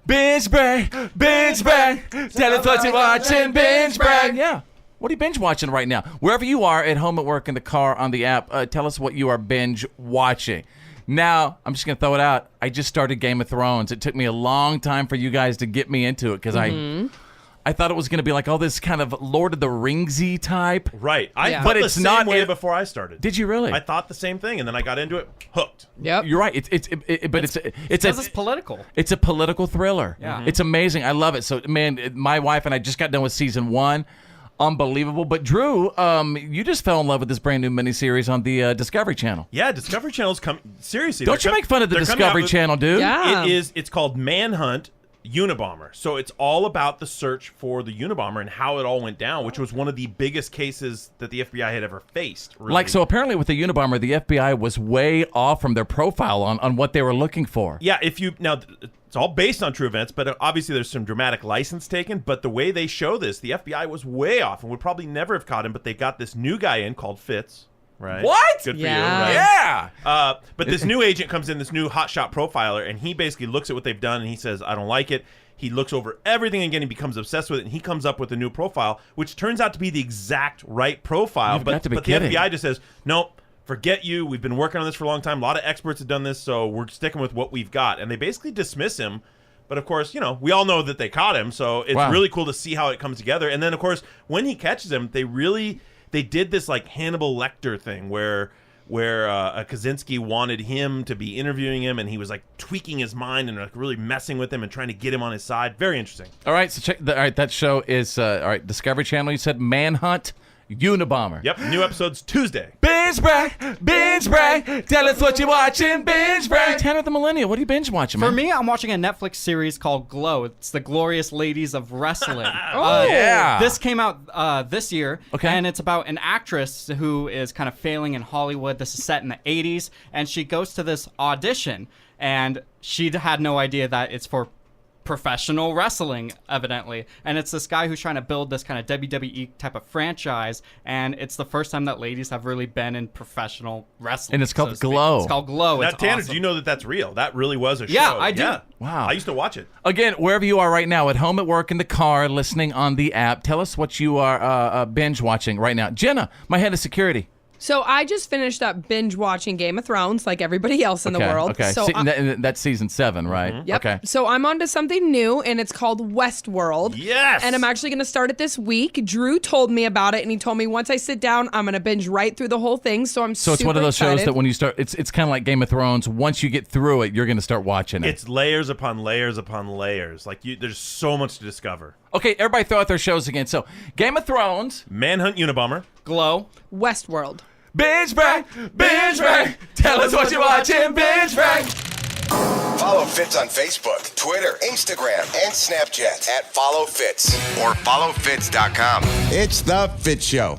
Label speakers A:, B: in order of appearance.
A: Binge brag, binge brag. Tell us what you're watching, binge brag. Yeah. What are you binge watching right now? Wherever you are, at home, at work, in the car, on the app, tell us what you are binge watching. Now, I'm just going to throw it out. I just started Game of Thrones. It took me a long time for you guys to get me into it because I thought it was going to be like all this kind of Lord of the Ringsy type.
B: Right. I thought
A: but
B: the
A: it's
B: same
A: not
B: way before I started.
A: Did you really?
B: I thought the same thing, and then I got into it, hooked.
C: Yep.
A: You're right. It's
D: political.
A: It's a political thriller.
D: Yeah.
A: It's amazing. I love it. So, man, my wife and I just got done with season 1. Unbelievable. But Drew, you just fell in love with this brand new miniseries on the Discovery Channel.
B: Yeah, Discovery Channel's coming. Seriously,
A: Don't you make fun of the Discovery Channel, dude?
C: Yeah.
B: It's called Manhunt Unabomber. So it's all about the search for the Unabomber and how it all went down, which was one of the biggest cases that the FBI had ever faced. Really.
A: Like, so apparently with the Unabomber, the FBI was way off from their profile on what they were looking for.
B: Yeah, it's all based on true events, but obviously there's some dramatic license taken. But the way they show this, the FBI was way off and would probably never have caught him, but they got this new guy in called Fitz. Right.
A: What?
B: Good for
C: Yeah.
B: you, right?
A: Yeah.
B: But this new agent comes in, this new hotshot profiler, and he basically looks at what they've done and he says, I don't like it. He looks over everything again. He becomes obsessed with it, and he comes up with a new profile, which turns out to be the exact right profile.
A: You've got to be
B: but the
A: kidding.
B: FBI just says, nope, forget you. We've been working on this for a long time. A lot of experts have done this, so we're sticking with what we've got. And they basically dismiss him. But, of course, we all know that they caught him, so it's really cool to see how it comes together. And then, of course, when he catches him, they did this, like, Hannibal Lecter thing where Kaczynski wanted him to be interviewing him, and he was, like, tweaking his mind and, like, really messing with him and trying to get him on his side. Very interesting.
A: All right, so that show is, Discovery Channel, you said Manhunt Unabomber.
B: Yep, new episodes Tuesday.
A: Binge brag, binge brag. Tell us what you're watching, binge brag. Tanner the Millennial, what are you binge watching, man?
D: For me, I'm watching a Netflix series called Glow. It's the Glorious Ladies of Wrestling.
A: Yeah.
D: This came out this year,
A: Okay.
D: and it's about an actress who is kind of failing in Hollywood. This is set in the 80s, and she goes to this audition, and she had no idea that it's for professional wrestling, evidently. And it's this guy who's trying to build this kind of WWE type of franchise, and it's the first time that ladies have really been in professional wrestling.
A: And it's called
D: so to speak.
A: Glow.
D: It's called Glow.
B: Now,
D: It's
B: Tanner,
D: awesome.
B: do you know that that's real? That really was a show.
D: Yeah, I do.
A: Wow.
B: I used to watch it.
A: Again, wherever you are right now, at home, at work, in the car, listening on the app, tell us what you are binge watching right now. Jenna, my head of security.
C: So I just finished up binge watching Game of Thrones like everybody else in the world.
A: Okay,
C: So
A: that's season 7, right?
C: Yep.
A: Okay.
C: So I'm on to something new, and it's called Westworld.
B: Yes.
C: And I'm actually going to start it this week. Drew told me about it, and he told me once I sit down, I'm going to binge right through the whole thing. So I'm
A: So it's one of those shows that when you start, it's kind of like Game of Thrones. Once you get through it, you're going to start watching it.
B: It's layers upon layers upon layers. Like, there's so much to discover.
A: Okay, everybody throw out their shows again. So Game of Thrones.
B: Manhunt Unabomber.
D: Glow.
C: Westworld.
A: Binge brag, binge brag. Tell us what you're watching, binge brag.
E: Follow Fitz on Facebook, Twitter, Instagram, and Snapchat at Follow Fitz or followfitz.com. It's The Fitz Show.